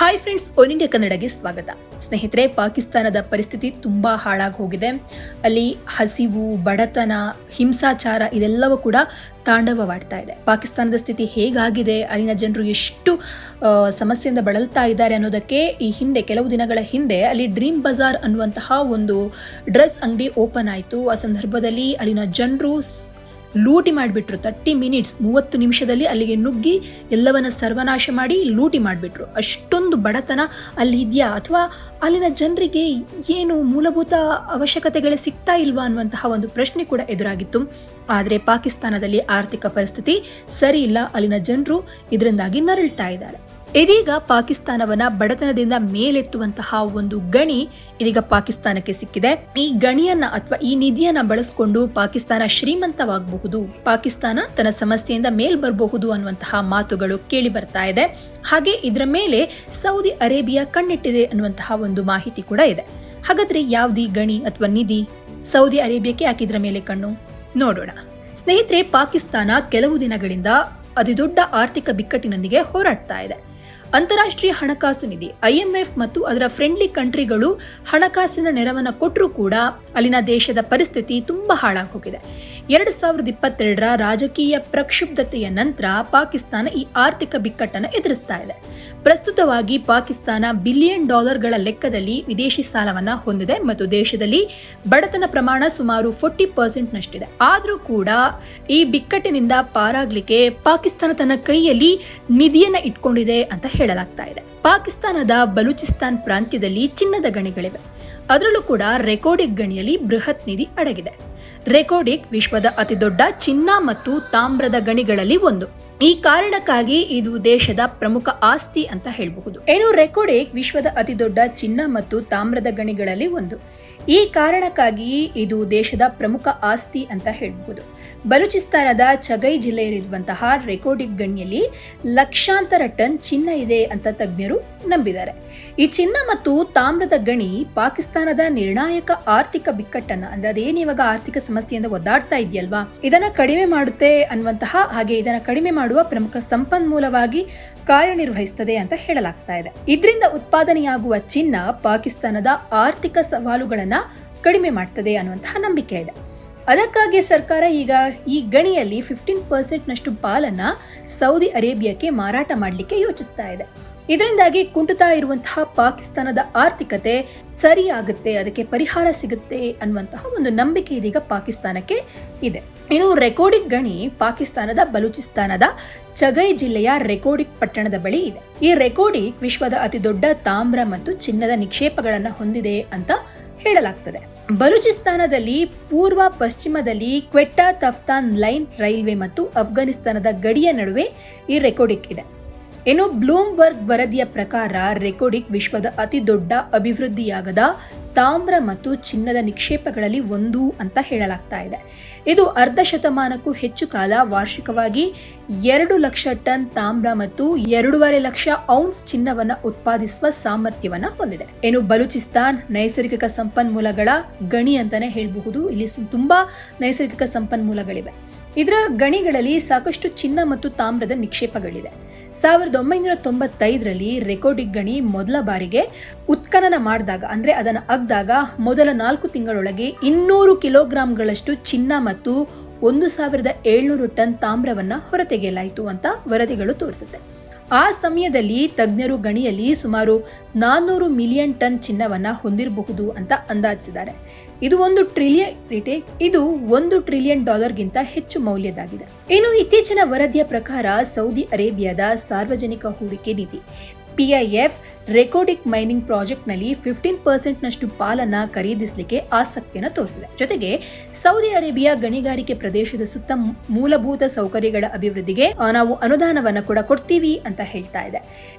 Hi friends, one India ಕನ್ನಡಗೆ ಸ್ವಾಗತ. ಸ್ನೇಹಿತರೆ, ಪಾಕಿಸ್ತಾನದ ಪರಿಸ್ಥಿತಿ ತುಂಬ ಹಾಳಾಗಿ ಹೋಗಿದೆ. ಅಲ್ಲಿ ಹಸಿವು, ಬಡತನ, ಹಿಂಸಾಚಾರ ಇದೆಲ್ಲವೂ ಕೂಡ ತಾಂಡವವಾಡ್ತಾ ಇದೆ. ಪಾಕಿಸ್ತಾನದ ಸ್ಥಿತಿ ಹೇಗಾಗಿದೆ, ಅಲ್ಲಿನ ಜನರು ಎಷ್ಟು ಸಮಸ್ಯೆಯಿಂದ ಬಳಲ್ತಾ ಇದ್ದಾರೆ ಅನ್ನೋದಕ್ಕೆ ಈ ಹಿಂದೆ ಕೆಲವು ದಿನಗಳ ಹಿಂದೆ ಅಲ್ಲಿ ಡ್ರೀಮ್ ಬಜಾರ್ ಅನ್ನುವಂತಹ ಒಂದು ಡ್ರೆಸ್ ಅಂಗಡಿ ಓಪನ್ ಆಯಿತು. ಆ ಸಂದರ್ಭದಲ್ಲಿ ಅಲ್ಲಿನ ಜನರು ಲೂಟಿ ಮಾಡಿಬಿಟ್ರು. 30 ನಿಮಿಷದಲ್ಲಿ ಅಲ್ಲಿಗೆ ನುಗ್ಗಿ ಎಲ್ಲವನ್ನ ಸರ್ವನಾಶ ಮಾಡಿ ಲೂಟಿ ಮಾಡಿಬಿಟ್ರು. ಅಷ್ಟೊಂದು ಬಡತನ ಅಲ್ಲಿ ಇದೆಯಾ, ಅಥವಾ ಅಲ್ಲಿನ ಜನರಿಗೆ ಏನು ಮೂಲಭೂತ ಅವಶ್ಯಕತೆಗಳೇ ಸಿಗ್ತಾ ಇಲ್ವಾ ಅನ್ನುವಂತಹ ಒಂದು ಪ್ರಶ್ನೆ ಕೂಡ ಎದುರಾಗಿತ್ತು. ಆದರೆ ಪಾಕಿಸ್ತಾನದಲ್ಲಿ ಆರ್ಥಿಕ ಪರಿಸ್ಥಿತಿ ಸರಿ ಇಲ್ಲ. ಅಲ್ಲಿನ ಜನರು ಇದರಿಂದಾಗಿ ನರಳ್ತಾ ಇದ್ದಾರೆ. ಇದೀಗ ಪಾಕಿಸ್ತಾನವನ್ನ ಬಡತನದಿಂದ ಮೇಲೆತ್ತುವಂತಹ ಒಂದು ಗಣಿ ಇದೀಗ ಪಾಕಿಸ್ತಾನಕ್ಕೆ ಸಿಕ್ಕಿದೆ. ಈ ಗಣಿಯನ್ನ ಅಥವಾ ಈ ನಿಧಿಯನ್ನ ಬಳಸಿಕೊಂಡು ಪಾಕಿಸ್ತಾನ ಶ್ರೀಮಂತವಾಗಬಹುದು, ಪಾಕಿಸ್ತಾನ ತನ್ನ ಸಮಸ್ಯೆಯಿಂದ ಮೇಲ್ ಬರಬಹುದು ಅನ್ನುವಂತಹ ಮಾತುಗಳು ಕೇಳಿ ಬರ್ತಾ ಇದೆ. ಹಾಗೆ ಇದರ ಮೇಲೆ ಸೌದಿ ಅರೇಬಿಯಾ ಕಣ್ಣಿಟ್ಟಿದೆ ಅನ್ನುವಂತಹ ಒಂದು ಮಾಹಿತಿ ಕೂಡ ಇದೆ. ಹಾಗಾದ್ರೆ ಯಾವ್ದು ಗಣಿ ಅಥವಾ ನಿಧಿ? ಸೌದಿ ಅರೇಬಿಯಾಕ್ಕೆ ಯಾಕೆ ಇದರ ಮೇಲೆ ಕಣ್ಣು? ನೋಡೋಣ. ಸ್ನೇಹಿತರೆ, ಪಾಕಿಸ್ತಾನ ಕೆಲವು ದಿನಗಳಿಂದ ಅತಿದೊಡ್ಡ ಆರ್ಥಿಕ ಬಿಕ್ಕಟ್ಟಿನೊಂದಿಗೆ ಹೋರಾಡ್ತಾ ಇದೆ. ಅಂತಾರಾಷ್ಟ್ರೀಯ ಹಣಕಾಸು ನಿಧಿ IMF ಮತ್ತು ಅದರ ಫ್ರೆಂಡ್ಲಿ ಕಂಟ್ರಿಗಳು ಹಣಕಾಸಿನ ನೆರವನ್ನು ಕೊಟ್ಟರೂ ಕೂಡ ಅಲ್ಲಿನ ದೇಶದ ಪರಿಸ್ಥಿತಿ ತುಂಬಾ ಹಾಳಾಗಿ ಹೋಗಿದೆ. 2022ರ ರಾಜಕೀಯ ಪ್ರಕ್ಷುಬ್ಧತೆಯ ನಂತರ ಪಾಕಿಸ್ತಾನ ಈ ಆರ್ಥಿಕ ಬಿಕ್ಕಟ್ಟನ್ನು ಎದುರಿಸ್ತಾ ಇದೆ. ಪ್ರಸ್ತುತವಾಗಿ ಪಾಕಿಸ್ತಾನ $ಬಿಲಿಯನ್ ಲೆಕ್ಕದಲ್ಲಿ ವಿದೇಶಿ ಸಾಲವನ್ನ ಹೊಂದಿದೆ ಮತ್ತು ದೇಶದಲ್ಲಿ ಬಡತನ ಪ್ರಮಾಣ ಸುಮಾರು 40% ನಷ್ಟಿದೆ. ಆದರೂ ಕೂಡ ಈ ಬಿಕ್ಕಟ್ಟಿನಿಂದ ಪಾರಾಗ್ಲಿಕ್ಕೆ ಪಾಕಿಸ್ತಾನ ತನ್ನ ಕೈಯಲ್ಲಿ ನಿಧಿಯನ್ನ ಇಟ್ಕೊಂಡಿದೆ ಅಂತ ಹೇಳಲಾಗ್ತಾ ಇದೆ. ಪಾಕಿಸ್ತಾನದ ಬಲೂಚಿಸ್ತಾನ್ ಪ್ರಾಂತ್ಯದಲ್ಲಿ ಚಿನ್ನದ ಗಣಿಗಳಿವೆ. ಅದರಲ್ಲೂ ಕೂಡ ರೆಕೋರ್ಡಿಕ್ ಗಣಿಯಲ್ಲಿ ಬೃಹತ್ ನಿಧಿ ಅಡಗಿದೆ. ರೆಕೋರ್ಡಿಕ್ ವಿಶ್ವದ ಅತಿದೊಡ್ಡ ಚಿನ್ನ ಮತ್ತು ತಾಮ್ರದ ಗಣಿಗಳಲ್ಲಿ ಒಂದು. ಈ ಕಾರಣಕ್ಕಾಗಿ ಇದು ದೇಶದ ಪ್ರಮುಖ ಆಸ್ತಿ ಅಂತ ಹೇಳಬಹುದು. ರೆಕೋರ್ಡಿಕ್ ವಿಶ್ವದ ಅತಿದೊಡ್ಡ ಚಿನ್ನ ಮತ್ತು ತಾಮ್ರದ ಗಣಿಗಳಲ್ಲಿ ಒಂದು. ಈ ಕಾರಣಕ್ಕಾಗಿ ಇದು ದೇಶದ ಪ್ರಮುಖ ಆಸ್ತಿ ಅಂತ ಹೇಳಬಹುದು. ಬಲೂಚಿಸ್ತಾನದ ಚಗೈ ಜಿಲ್ಲೆಯಲ್ಲಿರುವಂತಹ ರೆಕೋರ್ಡಿಕ್ ಗಣಿಯಲ್ಲಿ ಲಕ್ಷಾಂತರ ಟನ್ ಚಿನ್ನ ಇದೆ ಅಂತ ತಜ್ಞರು ನಂಬಿದ್ದಾರೆ. ಈ ಚಿನ್ನ ಮತ್ತು ತಾಮ್ರದ ಗಣಿ ಪಾಕಿಸ್ತಾನದ ನಿರ್ಣಾಯಕ ಆರ್ಥಿಕ ಬಿಕ್ಕಟ್ಟನ್ನ, ಅಂದ್ರೆ ಅದೇನು ಇವಾಗ ಆರ್ಥಿಕ ಸಮಸ್ಯೆಯಿಂದ ಒದ್ದಾಡ್ತಾ ಇದೆಯಲ್ವಾ, ಇದನ್ನ ಕಡಿಮೆ ಮಾಡುತ್ತೆ ಅನ್ನುವಂತಹ, ಹಾಗೆ ಇದನ್ನ ಕಡಿಮೆ ಮಾಡುವ ಪ್ರಮುಖ ಸಂಪನ್ಮೂಲವಾಗಿ ಕಾರ್ಯನಿರ್ವಹಿಸುತ್ತದೆ ಅಂತ ಹೇಳಲಾಗ್ತಾ ಇದೆ. ಇದರಿಂದ ಉತ್ಪಾದನೆಯಾಗುವ ಚಿನ್ನ ಪಾಕಿಸ್ತಾನದ ಆರ್ಥಿಕ ಸವಾಲುಗಳನ್ನ ಕಡಿಮೆ ಮಾಡ್ತದೆ ಅನ್ನುವಂತಹ ನಂಬಿಕೆ ಇದೆ. ಅದಕ್ಕಾಗಿ ಸರ್ಕಾರ ಈಗ ಈ ಗಣಿಯಲ್ಲಿ 15% ನಷ್ಟು ಪಾಲನ್ನ ಸೌದಿ ಅರೇಬಿಯಾಕ್ಕೆ ಮಾರಾಟ ಮಾಡಲಿಕ್ಕೆ ಯೋಚಿಸ್ತಾ ಇದೆ. ಇದರಿಂದಾಗಿ ಕುಂಟುತ್ತಾ ಇರುವಂತಹ ಪಾಕಿಸ್ತಾನದ ಆರ್ಥಿಕತೆ ಸರಿಯಾಗುತ್ತೆ, ಅದಕ್ಕೆ ಪರಿಹಾರ ಸಿಗುತ್ತೆ ಅನ್ನುವಂತಹ ಒಂದು ನಂಬಿಕೆ ಇದೀಗ ಪಾಕಿಸ್ತಾನಕ್ಕೆ ಇದೆ. ರೆಕೋರ್ಡಿಕ್ ಗಣಿ ಪಾಕಿಸ್ತಾನದ ಬಲೂಚಿಸ್ತಾನದ ಚಗೈ ಜಿಲ್ಲೆಯ ರೆಕೋರ್ಡಿಕ್ ಪಟ್ಟಣದ ಬಳಿ ಇದೆ. ಈ ರೆಕೋರ್ಡಿಕ್ ವಿಶ್ವದ ಅತಿ ದೊಡ್ಡ ತಾಮ್ರ ಮತ್ತು ಚಿನ್ನದ ನಿಕ್ಷೇಪಗಳನ್ನ ಹೊಂದಿದೆ ಅಂತ ಹೇಳಲಾಗ್ತದೆ. ಬಲೂಚಿಸ್ತಾನದಲ್ಲಿ ಪೂರ್ವ ಪಶ್ಚಿಮದಲ್ಲಿ ಕ್ವೆಟ್ಟಾ ತಫ್ತಾನ್ ಲೈನ್ ರೈಲ್ವೆ ಮತ್ತು ಅಫ್ಘಾನಿಸ್ತಾನದ ಗಡಿಯ ನಡುವೆ ಈ ರೆಕೋರ್ಡಿಕ್ ಇದೆ. ಬ್ಲೂಮ್ಬರ್ಗ್ ವರದಿಯ ಪ್ರಕಾರ ರೆಕೋರ್ಡಿಕ್ ವಿಶ್ವದ ಅತಿ ದೊಡ್ಡ ಅಭಿವೃದ್ಧಿಯಾಗದ ತಾಮ್ರ ಮತ್ತು ಚಿನ್ನದ ನಿಕ್ಷೇಪಗಳಲ್ಲಿ ಒಂದು ಅಂತ ಹೇಳಲಾಗ್ತಾ ಇದೆ. ಇದು ಅರ್ಧ ಶತಮಾನಕ್ಕೂ ಹೆಚ್ಚು ಕಾಲ ವಾರ್ಷಿಕವಾಗಿ 2 ಲಕ್ಷ ಟನ್ ತಾಮ್ರ ಮತ್ತು 2.5 ಲಕ್ಷ ಔನ್ಸ್ ಚಿನ್ನವನ್ನ ಉತ್ಪಾದಿಸುವ ಸಾಮರ್ಥ್ಯವನ್ನ ಹೊಂದಿದೆ. ಬಲೂಚಿಸ್ತಾನ್ ನೈಸರ್ಗಿಕ ಸಂಪನ್ಮೂಲಗಳ ಗಣಿ ಅಂತಾನೆ ಹೇಳಬಹುದು. ಇಲ್ಲಿ ತುಂಬಾ ನೈಸರ್ಗಿಕ ಸಂಪನ್ಮೂಲಗಳಿವೆ. ಇದರ ಗಣಿಗಳಲ್ಲಿ ಸಾಕಷ್ಟು ಚಿನ್ನ ಮತ್ತು ತಾಮ್ರದ ನಿಕ್ಷೇಪಗಳಿದೆ. 1995ರಲ್ಲಿ ರೆಕೋರ್ಡಿಕ್ ಗಣಿ ಮೊದಲ ಬಾರಿಗೆ ಉತ್ಖನನ ಮಾಡಿದಾಗ, ಅಂದ್ರೆ ಅದನ್ನು ಅಗ್ದಾಗ ಮೊದಲ 4 ತಿಂಗಳೊಳಗೆ 200 ಕಿಲೋಗ್ರಾಂಗಳಷ್ಟು ಚಿನ್ನ ಮತ್ತು 1700 ಟನ್ ತಾಮ್ರವನ್ನ ಹೊರತೆಗೆಯಲಾಯಿತು ಅಂತ ವರದಿಗಳು ತೋರಿಸುತ್ತೆ. ಆ ಸಮಯದಲ್ಲಿ ತಜ್ಞರು ಗಣಿಯಲ್ಲಿ ಸುಮಾರು 400 ಮಿಲಿಯನ್ ಟನ್ ಚಿನ್ನವನ್ನ ಹೊಂದಿರಬಹುದು ಅಂತ ಅಂದಾಜಿಸಿದ್ದಾರೆ. ಇದು $1 ಟ್ರಿಲಿಯನ್ ಗಿಂತ ಹೆಚ್ಚು ಮೌಲ್ಯದಾಗಿದೆ. ಇತ್ತೀಚಿನ ವರದಿಯ ಪ್ರಕಾರ ಸೌದಿ ಅರೇಬಿಯಾದ ಸಾರ್ವಜನಿಕ ಹೂಡಿಕೆ ನಿಧಿ PIF ರೆಕೋರ್ಡಿಕ್ ಮೈನಿಂಗ್ ಪ್ರಾಜೆಕ್ಟ್ ನಲ್ಲಿ 15% ನಷ್ಟು ಪಾಲನ್ನ ಖರೀದಿಸಲಿಕ್ಕೆ ಆಸಕ್ತಿಯನ್ನು ತೋರಿಸಿದೆ. ಜೊತೆಗೆ ಸೌದಿ ಅರೇಬಿಯಾ ಗಣಿಗಾರಿಕೆ ಪ್ರದೇಶದ ಸುತ್ತ ಮೂಲಭೂತ ಸೌಕರ್ಯಗಳ ಅಭಿವೃದ್ಧಿಗೆ ನಾವು ಅನುದಾನವನ್ನ ಕೂಡ ಕೊಡ್ತೀವಿ ಅಂತ ಹೇಳ್ತಾ ಇದೆ.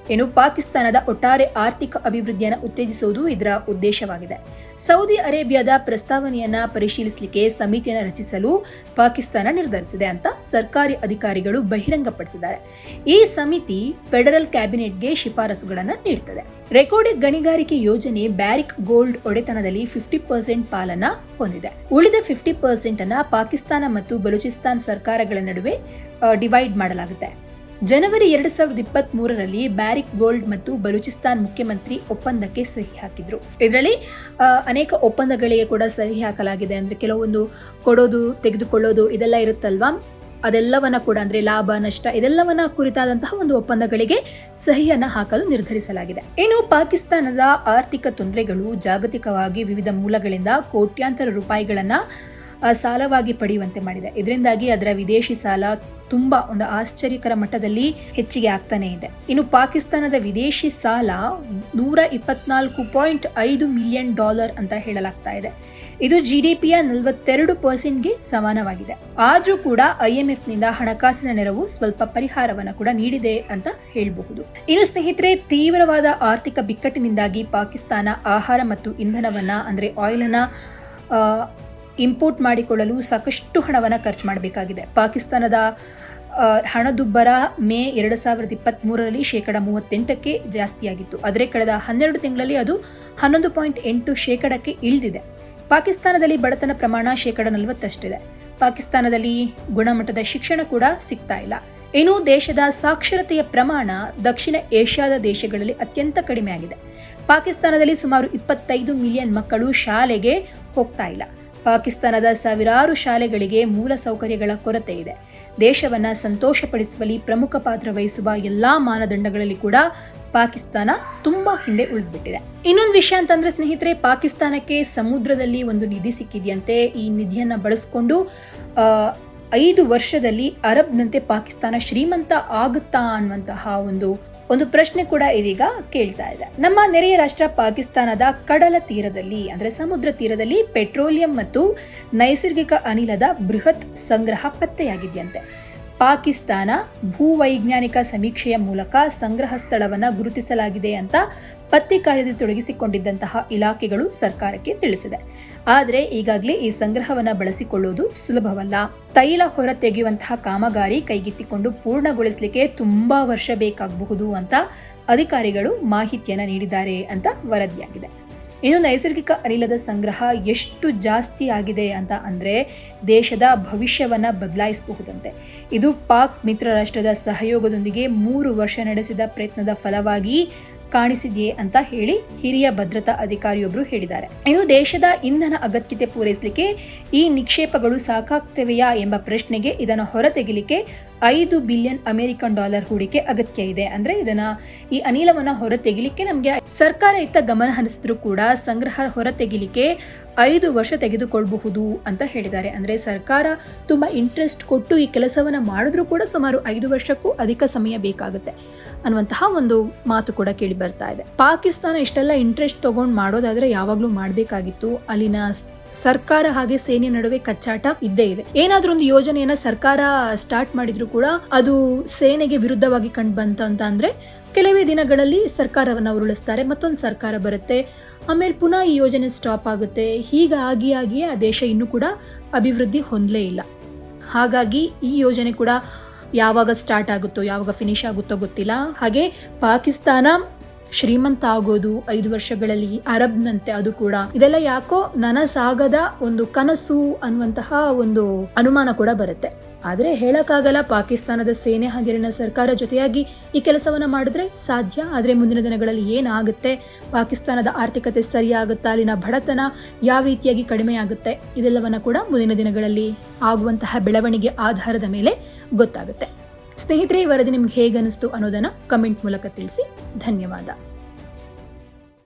ಪಾಕಿಸ್ತಾನದ ಒಟ್ಟಾರೆ ಆರ್ಥಿಕ ಅಭಿವೃದ್ಧಿಯನ್ನು ಉತ್ತೇಜಿಸುವುದು ಇದರ ಉದ್ದೇಶವಾಗಿದೆ. ಸೌದಿ ಅರೇಬಿಯಾದ ಪ್ರಸ್ತಾವನೆಯನ್ನ ಪರಿಶೀಲಿಸಲಿಕ್ಕೆ ಸಮಿತಿಯನ್ನು ರಚಿಸಲು ಪಾಕಿಸ್ತಾನ ನಿರ್ಧರಿಸಿದೆ ಅಂತ ಸರ್ಕಾರಿ ಅಧಿಕಾರಿಗಳು ಬಹಿರಂಗಪಡಿಸಿದ್ದಾರೆ. ಈ ಸಮಿತಿ ಫೆಡರಲ್ ಕ್ಯಾಬಿನೆಟ್ಗೆ ಶಿಫಾರಸುಗಳನ್ನು ನೀಡುತ್ತದೆ. ರೆಕೋರ್ಡಿಕ್ ಗಣಿಗಾರಿಕೆ ಯೋಜನೆ ಬ್ಯಾರಿಕ್ ಗೋಲ್ಡ್ ಒಡೆತನದಲ್ಲಿ 50% ಪಾಲನ್ನ ಹೊಂದಿದೆ. ಉಳಿದ 50% ಅನ್ನ ಪಾಕಿಸ್ತಾನ ಮತ್ತು ಬಲೂಚಿಸ್ತಾನ್ ಸರ್ಕಾರಗಳ ನಡುವೆ ಡಿವೈಡ್ ಮಾಡಲಾಗುತ್ತೆ. ಜನವರಿ 2023ರಲ್ಲಿ ಬ್ಯಾರಿಕ್ ಗೋಲ್ಡ್ ಮತ್ತು ಬಲೂಚಿಸ್ತಾನ್ ಮುಖ್ಯಮಂತ್ರಿ ಒಪ್ಪಂದಕ್ಕೆ ಸಹಿ ಹಾಕಿದ್ರು. ಇದರಲ್ಲಿ ಅನೇಕ ಒಪ್ಪಂದಗಳಿಗೆ ಕೂಡ ಸಹಿ ಹಾಕಲಾಗಿದೆ. ಅಂದ್ರೆ ಕೆಲವೊಂದು ಕೊಡೋದು ತೆಗೆದುಕೊಳ್ಳೋದು ಇದೆಲ್ಲ ಇರುತ್ತಲ್ವಾ, ಅದೆಲ್ಲವನ್ನ ಕೂಡ ಅಂದ್ರೆ ಲಾಭ ನಷ್ಟ ಇದೆಲ್ಲವನ್ನ ಕುರಿತಾದಂತಹ ಒಂದು ಒಪ್ಪಂದಗಳಿಗೆ ಸಹಿಯನ್ನ ಹಾಕಲು ನಿರ್ಧರಿಸಲಾಗಿದೆ. ಇನ್ನು ಪಾಕಿಸ್ತಾನದ ಆರ್ಥಿಕ ತೊಂದರೆಗಳು ಜಾಗತಿಕವಾಗಿ ವಿವಿಧ ಮೂಲಗಳಿಂದ ಕೋಟ್ಯಾಂತರ ರೂಪಾಯಿಗಳನ್ನ ಸಾಲವಾಗಿ ಪಡೆಯುವಂತೆ ಮಾಡಿದೆ. ಇದರಿಂದಾಗಿ ಅದರ ವಿದೇಶಿ ಸಾಲ ತುಂಬಾ ಒಂದು ಆಶ್ಚರ್ಯಕರ ಮಟ್ಟದಲ್ಲಿ ಹೆಚ್ಚಿಗೆ ಆಗ್ತಾನೆ ಇದೆ. ಇನ್ನು ಪಾಕಿಸ್ತಾನದ ವಿದೇಶಿ ಸಾಲ $124.5 ಮಿಲಿಯನ್ ಅಂತ ಹೇಳಲಾಗ್ತಾ ಇದೆ. ಇದು GDPಯ 42%ಗೆ ಸಮಾನವಾಗಿದೆ. ಆದ್ರೂ ಕೂಡ IMF ನಿಂದ ಹಣಕಾಸಿನ ನೆರವು ಸ್ವಲ್ಪ ಪರಿಹಾರವನ್ನ ಕೂಡ ನೀಡಿದೆ ಅಂತ ಹೇಳಬಹುದು. ಇನ್ನು ಸ್ನೇಹಿತರೆ, ತೀವ್ರವಾದ ಆರ್ಥಿಕ ಬಿಕ್ಕಟ್ಟಿನಿಂದಾಗಿ ಪಾಕಿಸ್ತಾನ ಆಹಾರ ಮತ್ತು ಇಂಧನವನ್ನ ಅಂದ್ರೆ ಆಯಿಲ್ ಅನ್ನ ಇಂಪೋರ್ಟ್ ಮಾಡಿಕೊಳ್ಳಲು ಸಾಕಷ್ಟು ಹಣವನ್ನು ಖರ್ಚು ಮಾಡಬೇಕಾಗಿದೆ. ಪಾಕಿಸ್ತಾನದ ಹಣದುಬ್ಬರ ಮೇ 2023ರಲ್ಲಿ 38% ಜಾಸ್ತಿಯಾಗಿತ್ತು. ಆದರೆ ಕಳೆದ 12 ತಿಂಗಳಲ್ಲಿ ಅದು 11.8% ಇಳಿದಿದೆ. ಪಾಕಿಸ್ತಾನದಲ್ಲಿ ಬಡತನ ಪ್ರಮಾಣ 40% ಪಾಕಿಸ್ತಾನದಲ್ಲಿ ಗುಣಮಟ್ಟದ ಶಿಕ್ಷಣ ಕೂಡ ಸಿಗ್ತಾ ಇಲ್ಲ. ಇನ್ನು ದೇಶದ ಸಾಕ್ಷರತೆಯ ಪ್ರಮಾಣ ದಕ್ಷಿಣ ಏಷ್ಯಾದ ದೇಶಗಳಲ್ಲಿ ಅತ್ಯಂತ ಕಡಿಮೆ ಆಗಿದೆ. ಪಾಕಿಸ್ತಾನದಲ್ಲಿ ಸುಮಾರು 25 ಮಿಲಿಯನ್ ಮಕ್ಕಳು ಶಾಲೆಗೆ ಹೋಗ್ತಾ ಇಲ್ಲ. ಪಾಕಿಸ್ತಾನದ ಸಾವಿರಾರು ಶಾಲೆಗಳಿಗೆ ಮೂಲ ಸೌಕರ್ಯಗಳ ಕೊರತೆ ಇದೆ. ದೇಶವನ್ನ ಸಂತೋಷಪಡಿಸುವಲ್ಲಿ ಪ್ರಮುಖ ಪಾತ್ರ ವಹಿಸುವ ಎಲ್ಲಾ ಮಾನದಂಡಗಳಲ್ಲಿ ಕೂಡ ಪಾಕಿಸ್ತಾನ ತುಂಬಾ ಹಿಂದೆ ಉಳಿದ್ಬಿಟ್ಟಿದೆ. ಇನ್ನೊಂದು ವಿಷಯ ಅಂತಂದ್ರೆ ಸ್ನೇಹಿತರೆ, ಪಾಕಿಸ್ತಾನಕ್ಕೆ ಸಮುದ್ರದಲ್ಲಿ ಒಂದು ನಿಧಿ ಸಿಕ್ಕಿದೆಯಂತೆ. ಈ ನಿಧಿಯನ್ನ ಬಳಸಿಕೊಂಡು 5 ವರ್ಷದಲ್ಲಿ ಅರಬ್ನಂತೆ ಪಾಕಿಸ್ತಾನ ಶ್ರೀಮಂತ ಆಗುತ್ತಾ ಅನ್ನುವಂತಹ ಒಂದು ಪ್ರಶ್ನೆ ಕೂಡ ಇದೀಗ ಕೇಳ್ತಾ ಇದೆ. ನಮ್ಮ ನೆರೆಯ ರಾಷ್ಟ್ರ ಪಾಕಿಸ್ತಾನದ ಕಡಲ ತೀರದಲ್ಲಿ ಅಂದ್ರೆ ಸಮುದ್ರ ತೀರದಲ್ಲಿ ಪೆಟ್ರೋಲಿಯಂ ಮತ್ತು ನೈಸರ್ಗಿಕ ಅನಿಲದ ಬೃಹತ್ ಸಂಗ್ರಹ ಪತ್ತೆಯಾಗಿದೆಯಂತೆ. ಪಾಕಿಸ್ತಾನ ಭೂವೈಜ್ಞಾನಿಕ ಸಮೀಕ್ಷೆಯ ಮೂಲಕ ಸಂಗ್ರಹ ಸ್ಥಳವನ್ನು ಗುರುತಿಸಲಾಗಿದೆ ಅಂತ ಪತ್ತೆ ಕಾರ್ಯದಲ್ಲಿ ತೊಡಗಿಸಿಕೊಂಡಿದ್ದಂತಹ ಇಲಾಖೆಗಳು ಸರ್ಕಾರಕ್ಕೆ ತಿಳಿಸಿದೆ. ಆದರೆ ಈಗಾಗಲೇ ಈ ಸಂಗ್ರಹವನ್ನು ಬಳಸಿಕೊಳ್ಳುವುದು ಸುಲಭವಲ್ಲ. ತೈಲ ಹೊರ ತೆಗೆಯುವಂತಹ ಕಾಮಗಾರಿ ಕೈಗೆತ್ತಿಕೊಂಡು ಪೂರ್ಣಗೊಳಿಸಲಿಕ್ಕೆ ತುಂಬಾ ವರ್ಷ ಬೇಕಾಗಬಹುದು ಅಂತ ಅಧಿಕಾರಿಗಳು ಮಾಹಿತಿಯನ್ನು ನೀಡಿದ್ದಾರೆ ಅಂತ ವರದಿಯಾಗಿದೆ. ಇನ್ನು ನೈಸರ್ಗಿಕ ಅನಿಲದ ಸಂಗ್ರಹ ಎಷ್ಟು ಜಾಸ್ತಿ ಆಗಿದೆ ಅಂತ ಅಂದ್ರೆ ದೇಶದ ಭವಿಷ್ಯವನ್ನ ಬದಲಾಯಿಸಬಹುದಂತೆ. ಇದು ಪಾಕ್ ಮಿತ್ರ ರಾಷ್ಟ್ರದ ಸಹಯೋಗದೊಂದಿಗೆ 3 ವರ್ಷ ನಡೆಸಿದ ಪ್ರಯತ್ನದ ಫಲವಾಗಿ ಕಾಣಿಸಿದೆಯೇ ಅಂತ ಹೇಳಿ ಹಿರಿಯ ಭದ್ರತಾ ಅಧಿಕಾರಿಯೊಬ್ಬರು ಹೇಳಿದ್ದಾರೆ. ಇನ್ನು ದೇಶದ ಇಂಧನ ಅಗತ್ಯತೆ ಪೂರೈಸಲಿಕ್ಕೆ ಈ ನಿಕ್ಷೇಪಗಳು ಸಾಕಾಗ್ತವೆಯಾ ಎಂಬ ಪ್ರಶ್ನೆಗೆ ಇದನ್ನು ಹೊರತೆಗೆಯಲಿಕ್ಕೆ $5 ಬಿಲಿಯನ್ ಹೂಡಿಕೆ ಅಗತ್ಯ ಇದೆ. ಅಂದ್ರೆ ಈ ಅನಿಲವನ್ನ ಹೊರತೆಗಿಲಿಕ್ಕೆ ನಮಗೆ ಸರ್ಕಾರ ಇತ್ತ ಗಮನ ಹರಿಸಿದ್ರು ಕೂಡ ಸಂಗ್ರಹ ಹೊರತೆಗಿಲಿಕ್ಕೆ 5 ವರ್ಷ ತೆಗೆದುಕೊಳ್ಳಬಹುದು ಅಂತ ಹೇಳಿದ್ದಾರೆ. ಅಂದ್ರೆ ಸರ್ಕಾರ ತುಂಬಾ ಇಂಟ್ರೆಸ್ಟ್ ಕೊಟ್ಟು ಈ ಕೆಲಸವನ್ನ ಮಾಡಿದ್ರು ಕೂಡ ಸುಮಾರು 5 ವರ್ಷಕ್ಕೂ ಅಧಿಕ ಸಮಯ ಬೇಕಾಗುತ್ತೆ ಅನ್ನುವಂತಹ ಒಂದು ಮಾತು ಕೂಡ ಕೇಳಿ ಬರ್ತಾ ಇದೆ. ಪಾಕಿಸ್ತಾನ ಇಷ್ಟೆಲ್ಲ ಇಂಟ್ರೆಸ್ಟ್ ತಗೊಂಡು ಮಾಡೋದಾದ್ರೆ ಯಾವಾಗ್ಲೂ ಮಾಡಬೇಕಾಗಿತ್ತು. ಅಲ್ಲಿನ ಸರ್ಕಾರ ಹಾಗೆ ಸೇನೆ ನಡುವೆ ಕಚ್ಚಾಟ ಇದ್ದೇ ಇದೆ. ಏನಾದ್ರೂ ಒಂದು ಯೋಜನೆಯನ್ನ ಸರ್ಕಾರ ಸ್ಟಾರ್ಟ್ ಮಾಡಿದ್ರು ಕೂಡ ಅದು ಸೇನೆಗೆ ವಿರುದ್ಧವಾಗಿ ಕಂಡು ಬಂತ ಅಂತ ಅಂದ್ರೆ ಕೆಲವೇ ದಿನಗಳಲ್ಲಿ ಸರ್ಕಾರವನ್ನ ಉರುಳಿಸ್ತಾರೆ, ಮತ್ತೊಂದು ಸರ್ಕಾರ ಬರುತ್ತೆ, ಆಮೇಲೆ ಪುನಃ ಈ ಯೋಜನೆ ಸ್ಟಾಪ್ ಆಗುತ್ತೆ. ಹೀಗಾಗಿಯೇ ಆ ದೇಶ ಇನ್ನೂ ಕೂಡ ಅಭಿವೃದ್ಧಿ ಹೊಂದಲೇ ಇಲ್ಲ. ಹಾಗಾಗಿ ಈ ಯೋಜನೆ ಕೂಡ ಯಾವಾಗ ಸ್ಟಾರ್ಟ್ ಆಗುತ್ತೋ ಯಾವಾಗ ಫಿನಿಶ್ ಆಗುತ್ತೋ ಗೊತ್ತಿಲ್ಲ. ಹಾಗೆ ಪಾಕಿಸ್ತಾನ ಶ್ರೀಮಂತ ಆಗೋದು 5 ವರ್ಷಗಳಲ್ಲಿ ಅರಬ್ನಂತೆ ಅದು ಕೂಡ ಇದೆಲ್ಲ ಯಾಕೋ ನನಸಾಗದ ಒಂದು ಕನಸು ಅನ್ನುವಂತಹ ಒಂದು ಅನುಮಾನ ಕೂಡ ಬರುತ್ತೆ. ಆದ್ರೆ ಹೇಳಕ್ಕಾಗಲ್ಲ, ಪಾಕಿಸ್ತಾನದ ಸೇನೆ ಹಾಗೆರಿನ ಸರ್ಕಾರ ಜೊತೆಯಾಗಿ ಈ ಕೆಲಸವನ್ನ ಮಾಡಿದ್ರೆ ಸಾಧ್ಯ. ಆದ್ರೆ ಮುಂದಿನ ದಿನಗಳಲ್ಲಿ ಏನಾಗುತ್ತೆ, ಪಾಕಿಸ್ತಾನದ ಆರ್ಥಿಕತೆ ಸರಿಯಾಗುತ್ತಾ, ಅಲ್ಲಿನ ಬಡತನ ಯಾವ ರೀತಿಯಾಗಿ ಕಡಿಮೆ ಆಗುತ್ತೆ, ಇದೆಲ್ಲವನ್ನ ಕೂಡ ಮುಂದಿನ ದಿನಗಳಲ್ಲಿ ಆಗುವಂತಹ ಬೆಳವಣಿಗೆ ಆಧಾರದ ಮೇಲೆ ಗೊತ್ತಾಗುತ್ತೆ. ಸ್ನೇಹಿತರೆ, ಈ ವರದಿ ನಿಮ್ಗೆ ಹೇಗೆ ಅನಿಸ್ತು ಅನ್ನೋದನ್ನ ಕಮೆಂಟ್ ಮೂಲಕ ತಿಳಿಸಿ. ಧನ್ಯವಾದ.